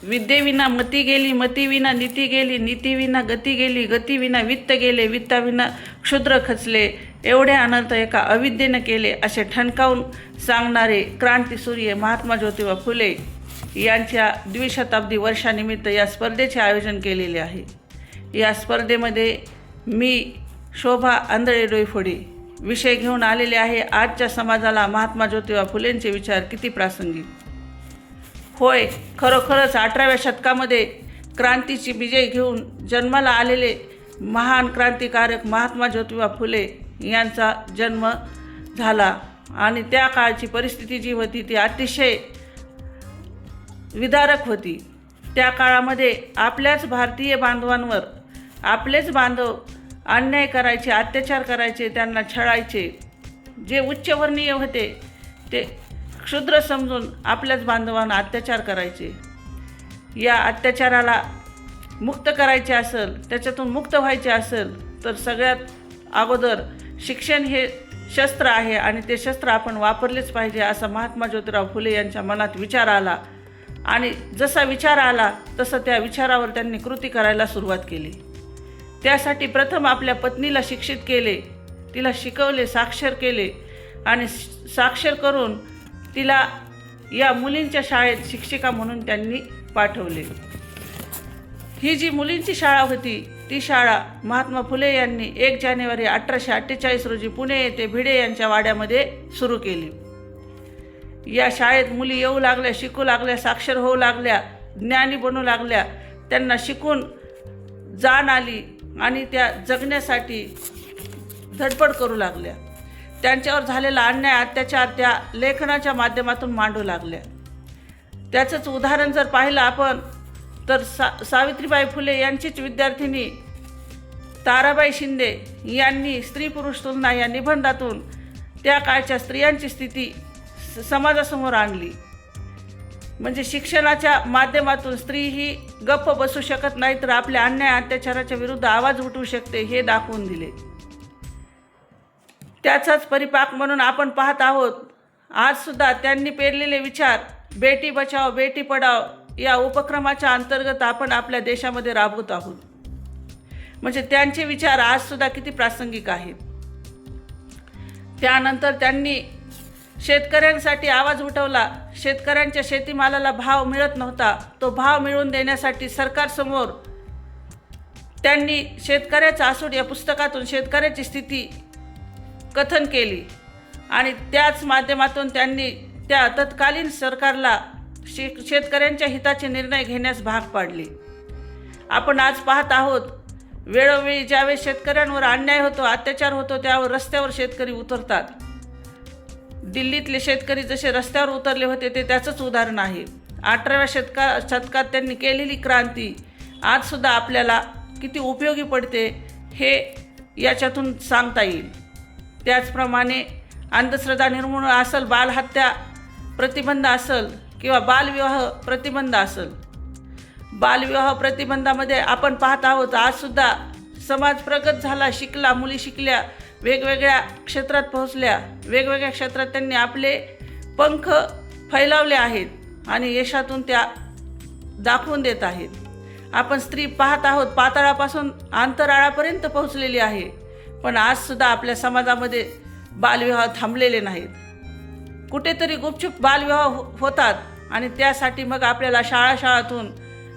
विद्येविना मती गेली, मतीविना नीती गेली, नीतीविना गती गेली, गतीविना वित्त गेले, वित्ताविना क्षुद्र खचले, एवढे अनर्थ एका अविद्येनं केले, असे ठणकावून सांगणारे क्रांतीसूर्य महात्मा ज्योतिबा फुले यांच्या द्विशताब्दी वर्षानिमित्त या स्पर्धेचे आयोजन केलेले आहे। या स्पर्धेमध्ये मी शोभा आंधळे डोईफोडे विषय घेऊन आलेले आहे, आजच्या समाजाला महात्मा ज्योतिबा फुलेंचे विचार किती प्रासंगिक। होय, खरोखरच 18व्या शतकामध्ये क्रांतीची विजय घेऊन जन्माला आलेले महान क्रांतिकारक महात्मा ज्योतिबा फुले यांचा जन्म झाला आणि त्या काळची परिस्थिती जी होती ती अतिशय विदारक होती। त्या काळामध्ये आपल्याच भारतीय बांधवांवर आपलेच बांधव अन्याय करायचे, अत्याचार करायचे, त्यांना छळायचे। जे उच्चवर्णीय होते ते क्षुद्र समजून आपल्याच बांधवांना अत्याचार करायचे। या अत्याचाराला मुक्त करायचे असेल, त्याच्यातून मुक्त व्हायचे असेल तर सगळ्यात अगोदर शिक्षण हे शस्त्र आहे आणि ते शस्त्र आपण वापरलेच पाहिजे, असा महात्मा ज्योतिराव फुले यांच्या मनात विचार आला आणि जसा विचार आला तसं त्या विचारावर त्यांनी कृती करायला सुरुवात केली। त्यासाठी प्रथम आपल्या पत्नीला शिक्षित केले, तिला शिकवले, साक्षर केले आणि साक्षर करून तिला या मुलींच्या शाळेत शिक्षिका म्हणून त्यांनी पाठवले। ही जी मुलींची शाळा होती ती शाळा महात्मा फुले यांनी 1 जानेवारी 1848 रोजी पुणे येथे भिडे यांच्या वाड्यामध्ये सुरू केली। या शाळेत मुली येऊ लागल्या, शिकू लागल्या, साक्षर होऊ लागल्या, ज्ञानी बनू लागल्या, त्यांना शिकून जाण आली आणि त्या जगण्यासाठी धडपड करू लागल्या। त्यांच्यावर झालेला अन्याय अत्याचार त्या लेखनाच्या माध्यमातून मांडू लागल्या। त्याचंच उदाहरण जर पाहिलं आपण तर सावित्रीबाई फुले यांचीच विद्यार्थिनी ताराबाई शिंदे यांनी स्त्री पुरुष तुलना या निबंधातून त्या काळच्या स्त्रियांची स्थिती समाजासमोर आणली। म्हणजे शिक्षणाच्या माध्यमातून स्त्री ही गप्प बसू शकत नाही तर आपल्या अन्याय अत्याचाराच्या विरुद्ध आवाज उठवू शकते हे दाखवून दिले। त्याचाच परिपाक म्हणून आपण पाहत आहोत आजसुद्धा त्यांनी पेरलेले विचार बेटी बचाओ बेटी पढाओ या उपक्रमाच्या अंतर्गत आपण आपल्या देशामध्ये राबवत आहोत। म्हणजे त्यांचे विचार आजसुद्धा किती प्रासंगिक आहेत। त्यानंतर त्यांनी शेतकऱ्यांसाठी आवाज उठवला। शेतकऱ्यांच्या शेतीमालाला भाव मिळत नव्हता, तो भाव मिळवून देण्यासाठी सरकारसमोर त्यांनी शेतकऱ्याचा आसूड या पुस्तकातून शेतकऱ्याची स्थिती कथन केली आणि त्याच माध्यमातून त्यांनी त्या तत्कालीन सरकारला शेतकऱ्यांच्या हिताचे निर्णय घेण्यास भाग पाडले। आपण आज पाहत आहोत वेळोवेळी ज्यावेळेस शेतकऱ्यांवर अन्याय होतो, अत्याचार होतो, त्यावर रस्त्यावर शेतकरी उतरतात। दिल्लीतले शेतकरी जसे रस्त्यावर उतरले होते ते त्याचंच उदाहरण आहे। 18व्या शतकात त्यांनी केलेली क्रांती आजसुद्धा आपल्याला किती उपयोगी पडते हे याच्यातून सांगता येईल। त्याचप्रमाणे अंधश्रद्धा निर्मूलन असेल, बालहत्या प्रतिबंध असेल किंवा बालविवाह प्रतिबंध असेल, बालविवाह प्रतिबंधामध्ये आपण पाहत आहोत आजसुद्धा समाज प्रगत झाला, शिकला, मुली शिकल्या, वेगवेगळ्या क्षेत्रात पोहोचल्या, वेगवेगळ्या क्षेत्रात त्यांनी आपले पंख फैलावले आहेत आणि यशातून त्या दाखवून देत आहेत। आपण स्त्री पाहत आहोत पाताळापासून अंतराळापर्यंत पोहोचलेली आहे, पण आजसुद्धा आपल्या समाजामध्ये बालविवाह थांबलेले नाहीत। कुठेतरी गुपचूप बालविवाह होतात आणि त्यासाठी मग आपल्याला शाळातून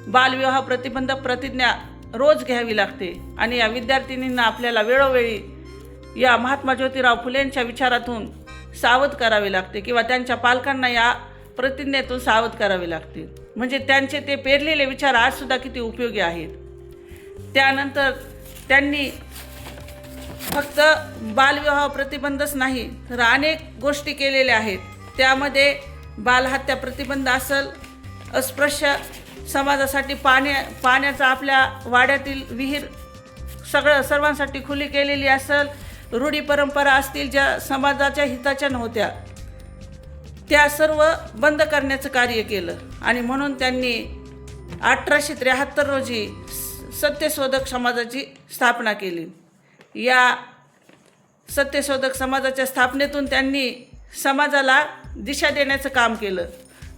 बालविवाह प्रतिबंधक प्रतिज्ञा रोज घ्यावी लागते आणि या विद्यार्थिनींना आपल्याला वेळोवेळी या महात्मा ज्योतिराव फुलेंच्या विचारातून सावध करावे लागते किंवा त्यांच्या पालकांना या प्रतिज्ञेतून सावध करावे लागते। म्हणजे त्यांचे ते पेरलेले विचार आजसुद्धा किती उपयोगी आहेत। त्यानंतर त्यांनी फक्त बालविवाह प्रतिबंधच नाही तर अनेक गोष्टी केलेल्या आहेत। त्यामध्ये बालहत्या प्रतिबंध असेल, अस्पृश्य समाजासाठी पाण्याचा आपल्या वाड्यातील विहीर सर्वांसाठी खुली केलेली असेल, रूढी परंपरा असतील ज्या समाजाच्या हिताच्या नव्हत्या त्या सर्व बंद करण्याचं कार्य केलं आणि म्हणून त्यांनी 1873 रोजी सत्यशोधक समाजाची स्थापना केली। या सत्यशोधक समाजाच्या स्थापनेतून त्यांनी समाजाला दिशा देण्याचं काम केलं।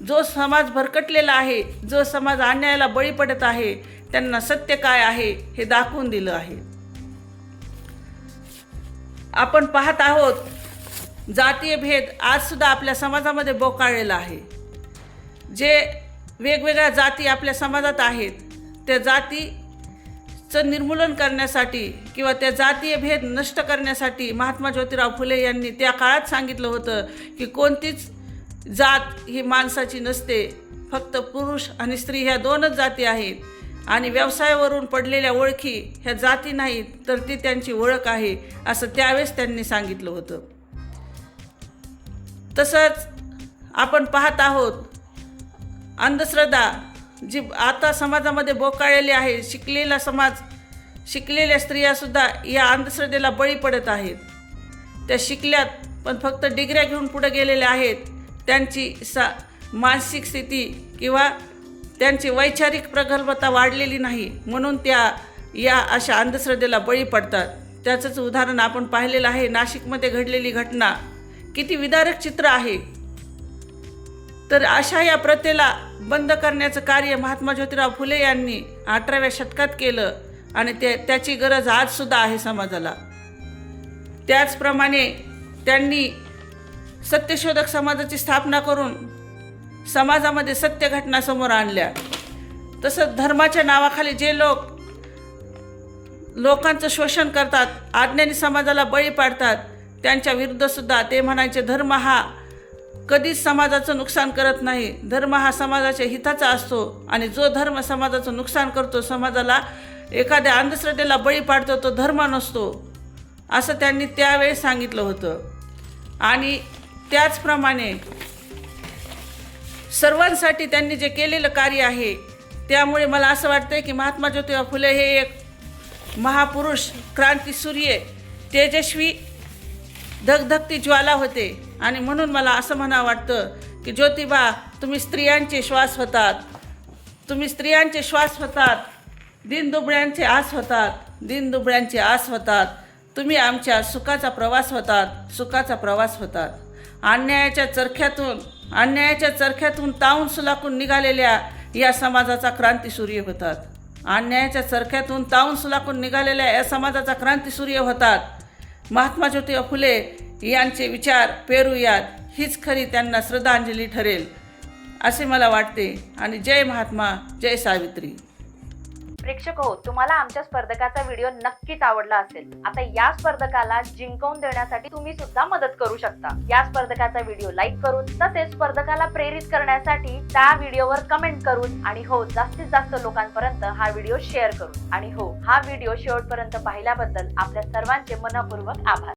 जो समाज भरकटलेला आहे, जो समाज अन्यायाला बळी पडत आहे, त्यांना सत्य काय आहे हे दाखवून दिलं आहे. आपण पाहत आहोत जातीय भेद आज सुद्धा आपल्या समाजामध्ये बोकाळलेला आहे. जे वेगवेगळ्या जाती आपल्या समाजात आहेत त्या जातीचं निर्मूलन करण्यासाठी किंवा त्या जातीय भेद नष्ट करण्यासाठी महात्मा ज्योतिराव फुले यांनी त्या काळात सांगितलं होतं की कोणतीच जात ही माणसाची नसते, फक्त पुरुष आणि स्त्री ह्या दोनच जाती आहेत आणि व्यवसायावरून पडलेल्या ओळखी ह्या जाती नाहीत तर ती त्यांची ओळख आहे असं त्यावेळेस त्यांनी सांगितलं होतं. तसंच आपण पाहत आहोत अंधश्रद्धा जी आता समाजामध्ये बोकाळलेली आहे. शिकलेला समाज, शिकलेल्या स्त्रियासुद्धा या अंधश्रद्धेला बळी पडत आहेत. त्या शिकल्यात पण फक्त डिग्र्या घेऊन पुढे गेलेल्या आहेत. त्यांची मानसिक स्थिती किंवा त्यांची वैचारिक प्रगल्भता वाढलेली नाही म्हणून त्या या अशा अंधश्रद्धेला बळी पडतात. त्याचंच उदाहरण आपण पाहिलेलं आहे. नाशिकमध्ये घडलेली घटना किती विदारक चित्र आहे. तर अशा या प्रथेला बंद करण्याचं कार्य महात्मा ज्योतिराव फुले यांनी 18व्या शतकात केलं आणि त्याची गरज आजसुद्धा आहे समाजाला. त्याचप्रमाणे त्यांनी सत्यशोधक समाजाची स्थापना करून समाजामध्ये सत्य घटना समोर आणल्या. तसंच धर्माच्या नावाखाली जे लोकांचं शोषण करतात, अज्ञानी समाजाला बळी पाडतात, त्यांच्या विरुद्धसुद्धा ते म्हणायचे धर्म हा कधीच समाजाचं नुकसान करत नाही, धर्म हा समाजाच्या हिताचा असतो आणि जो धर्म समाजाचं नुकसान करतो, समाजाला एखाद्या अंधश्रद्धेला बळी पाडतो तो धर्म नसतो असं त्यांनी त्यावेळेस सांगितलं होतं. आणि त्याचप्रमाणे सर्वांसाठी त्यांनी जे केलेलं कार्य आहे त्यामुळे मला असं वाटतं की महात्मा ज्योतिराव फुले हे एक महापुरुष, क्रांतीसूर्य, तेजस्वी, धगधगती ज्वाला होते. आणि म्हणून मला असं म्हणावं वाटतं की ज्योतिबा तुम्ही स्त्रियांचे श्वास होतात, तुम्ही स्त्रियांचे श्वास होतात, दीनदुबळ्यांचे आस होतात, दीनदुबळ्यांचे आस होतात, तुम्ही आमच्या सुखाचा प्रवास होतात, सुखाचा प्रवास होतात. अन्यायाच्या चरख्यातून तावून सुलाखून निघालेल्या या समाजाचा क्रांतीसूर्य होतात. अन्यायाच्या चरख्यातून तावून सुलाखून निघालेल्या या समाजाचा क्रांतीसूर्य होतात. महात्मा ज्योतिराव फुले यांचे विचार पेरूयात, हीच खरी त्यांना श्रद्धांजली ठरेल असे मला वाटते. आणि जय महात्मा, जय सावित्री. प्रेक्षक हो, तुम्हाला आमच्या स्पर्धकाचा व्हिडिओ नक्कीच आवडला असेल. आता या स्पर्धकाला जिंकवून देण्यासाठी तुम्ही सुद्धा मदत करू शकता. या स्पर्धकाचा व्हिडिओ लाईक करून, तसेच स्पर्धकाला प्रेरित करण्यासाठी त्या व्हिडिओवर कमेंट करून आणि हो जास्तीत जास्त लोकांपर्यंत हा व्हिडिओ शेअर करून आणि हो हा व्हिडिओ शेवटपर्यंत पाहिल्याबद्दल आपल्या सर्वांचे मनपूर्वक आभार.